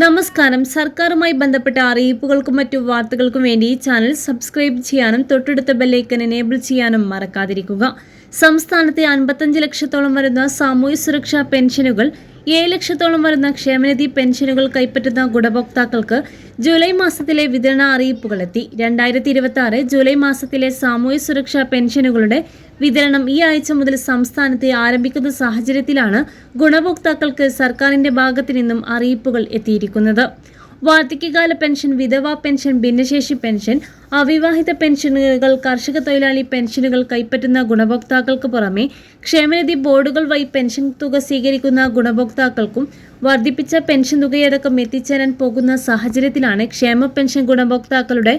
നമസ്കാരം. സർക്കാരുമായി ബന്ധപ്പെട്ട അറിയിപ്പുകൾക്കും മറ്റു വാർത്തകൾക്കും വേണ്ടി ഈ ചാനൽ സബ്സ്ക്രൈബ് ചെയ്യാനും തൊട്ടടുത്ത ബെല്ലൈക്കൻ എനേബിൾ ചെയ്യാനും മറക്കാതിരിക്കുക. സംസ്ഥാനത്തെ 55 ലക്ഷത്തോളം വരുന്ന സാമൂഹ്യ സുരക്ഷാ പെൻഷനുകൾ, 7 ലക്ഷത്തോളം വരുന്ന ക്ഷേമനിധി പെൻഷനുകൾ കൈപ്പറ്റുന്ന ഗുണഭോക്താക്കൾക്ക് ജൂലൈ മാസത്തിലെ വിതരണ അറിയിപ്പുകൾ എത്തി. 2026 ജൂലൈ മാസത്തിലെ സാമൂഹ്യ സുരക്ഷാ പെൻഷനുകളുടെ വിതരണം ഈ ആഴ്ച മുതൽ സംസ്ഥാനത്ത് ആരംഭിക്കുന്ന സാഹചര്യത്തിലാണ് ഗുണഭോക്താക്കൾക്ക് സർക്കാരിന്റെ ഭാഗത്തു നിന്നും അറിയിപ്പുകൾ എത്തിയിരിക്കുന്നത്. വാർദ്ധക്യകാല പെൻഷൻ, വിധവാ പെൻഷൻ, ഭിന്നശേഷി പെൻഷൻ, അവിവാഹിത പെൻഷനുകൾ, കർഷക തൊഴിലാളി പെൻഷനുകൾ കൈപ്പറ്റുന്ന ഗുണഭോക്താക്കൾക്ക് പുറമെ ക്ഷേമനിധി ബോർഡുകൾ വഴി പെൻഷൻ തുക സ്വീകരിക്കുന്ന ഗുണഭോക്താക്കൾക്കും വർദ്ധിപ്പിച്ച പെൻഷൻ തുകയടക്കം എത്തിച്ചേരാൻ പോകുന്ന സാഹചര്യത്തിലാണ് ക്ഷേമ പെൻഷൻ ഗുണഭോക്താക്കളുടെ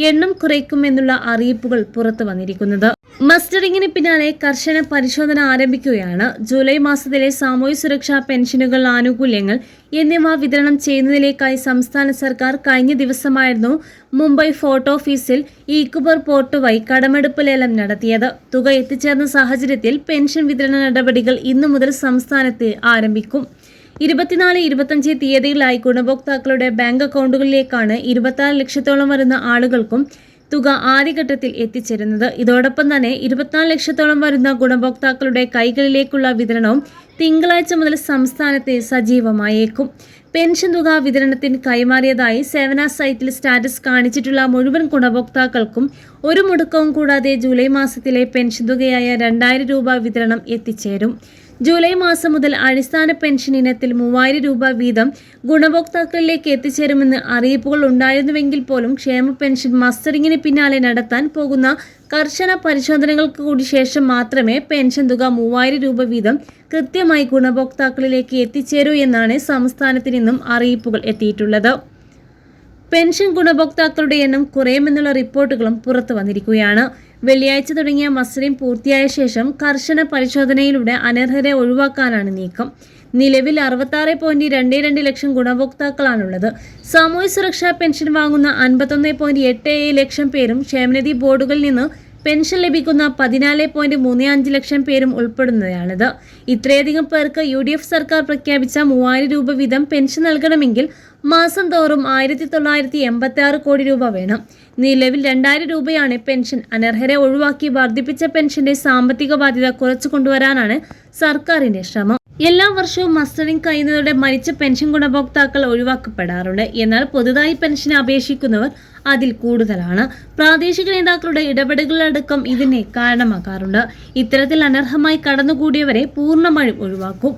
എണ്ണം കുറയ്ക്കുമെന്നുള്ള അറിയിപ്പുകൾ പുറത്തു വന്നിരിക്കുന്നത്. മസ്റ്ററിങ്ങിന് പിന്നാലെ കർശന പരിശോധന ആരംഭിക്കുകയാണ്. ജൂലൈ മാസത്തിലെ സാമൂഹ്യ സുരക്ഷാ പെൻഷനുകൾ, ആനുകൂല്യങ്ങൾ എന്നിവ വിതരണം ചെയ്യുന്നതിലേക്കായി സംസ്ഥാന സർക്കാർ കഴിഞ്ഞ ദിവസമായിരുന്നു മുംബൈ ഫോർട്ട് ഓഫീസിൽ ഇ-കുബർ പോർട്ട് വഴി കടമെടുപ്പ് ലേലം നടത്തിയത്. തുക എത്തിച്ചേർന്ന സാഹചര്യത്തിൽ പെൻഷൻ വിതരണ നടപടികൾ ഇന്നു മുതൽ സംസ്ഥാനത്ത് ആരംഭിക്കും. 24-25 തീയതികളായി ഗുണഭോക്താക്കളുടെ ബാങ്ക് അക്കൗണ്ടുകളിലേക്കാണ് 26 ലക്ഷത്തോളം വരുന്ന ആളുകൾക്കും തുക ആദ്യഘട്ടത്തിൽ എത്തിച്ചേരുന്നത്. ഇതോടൊപ്പം തന്നെ 24 ലക്ഷത്തോളം വരുന്ന ഗുണഭോക്താക്കളുടെ കൈകളിലേക്കുള്ള വിതരണവും തിങ്കളാഴ്ച മുതൽ സംസ്ഥാനത്തെ സജീവമായേക്കും. പെൻഷൻ തുക വിതരണത്തിന് കൈമാറിയതായി സേവന സൈറ്റിൽ സ്റ്റാറ്റസ് കാണിച്ചിട്ടുള്ള മുഴുവൻ ഗുണഭോക്താക്കൾക്കും ഒരു മുടക്കവും കൂടാതെ ജൂലൈ മാസത്തിലെ പെൻഷൻ തുകയായ 2000 രൂപ വിതരണം എത്തിച്ചേരും. ജൂലൈ മാസം മുതൽ അടിസ്ഥാന പെൻഷൻ ഇനത്തിൽ 3000 രൂപ വീതം ഗുണഭോക്താക്കളിലേക്ക് എത്തിച്ചേരുമെന്ന് അറിയിപ്പുകൾ ഉണ്ടായിരുന്നുവെങ്കിൽ പോലും ക്ഷേമ പെൻഷൻ മസ്റ്ററിങ്ങിന് പിന്നാലെ നടത്താൻ പോകുന്ന കർശന പരിശോധനകൾക്ക് കൂടി ശേഷം മാത്രമേ പെൻഷൻ തുക 3000 രൂപ വീതം കൃത്യമായി ഗുണഭോക്താക്കളിലേക്ക് എത്തിച്ചേരൂ എന്നാണ് സംസ്ഥാനത്ത് നിന്നും അറിയിപ്പുകൾ എത്തിയിട്ടുള്ളത്. പെൻഷൻ ഗുണഭോക്താക്കളുടെ എണ്ണം കുറയുമെന്നുള്ള റിപ്പോർട്ടുകളും പുറത്തു വന്നിരിക്കുകയാണ്. വെള്ളിയാഴ്ച തുടങ്ങിയ മസ്റ്ററിംഗ് പൂർത്തിയായ ശേഷം കർശന പരിശോധനയിലൂടെ അനർഹരെ ഒഴിവാക്കാനാണ് നീക്കം. നിലവിൽ 66.22 ലക്ഷം ഗുണഭോക്താക്കളാണുള്ളത്. സാമൂഹ്യ സുരക്ഷാ പെൻഷൻ വാങ്ങുന്ന 51.87 ലക്ഷം പേരും ക്ഷേമനിധി ബോർഡുകളിൽ നിന്ന് പെൻഷൻ ലഭിക്കുന്ന 14.35 ലക്ഷം പേരും ഉൾപ്പെടുന്നതാണിത്. ഇത്രയധികം പേർക്ക് UDF സർക്കാർ പ്രഖ്യാപിച്ച 3000 രൂപ വീതം പെൻഷൻ നൽകണമെങ്കിൽ മാസം തോറും 1986 കോടി രൂപ വേണം. നിലവിൽ 2000 രൂപയാണ് പെൻഷൻ. അനർഹരെ ഒഴിവാക്കി വർദ്ധിപ്പിച്ച പെൻഷന്റെ സാമ്പത്തിക ബാധ്യത കുറച്ചു കൊണ്ടുവരാനാണ് സർക്കാരിന്റെ ശ്രമം. എല്ലാ വർഷവും മസ്റ്ററിംഗ് കഴിയുന്നതോടെ മരിച്ച പെൻഷൻ ഗുണഭോക്താക്കൾ ഒഴിവാക്കപ്പെടാറുണ്ട്. എന്നാൽ പുതുതായി പെൻഷന് അപേക്ഷിക്കുന്നവർ അതിൽ കൂടുതലാണ്. പ്രാദേശിക നേതാക്കളുടെ ഇടപെടലുകളടക്കം ഇതിനെ കാരണമാക്കാറുണ്ട്. ഇത്തരത്തിൽ അനർഹമായി കടന്നുകൂടിയവരെ പൂർണ്ണമായും ഒഴിവാക്കും.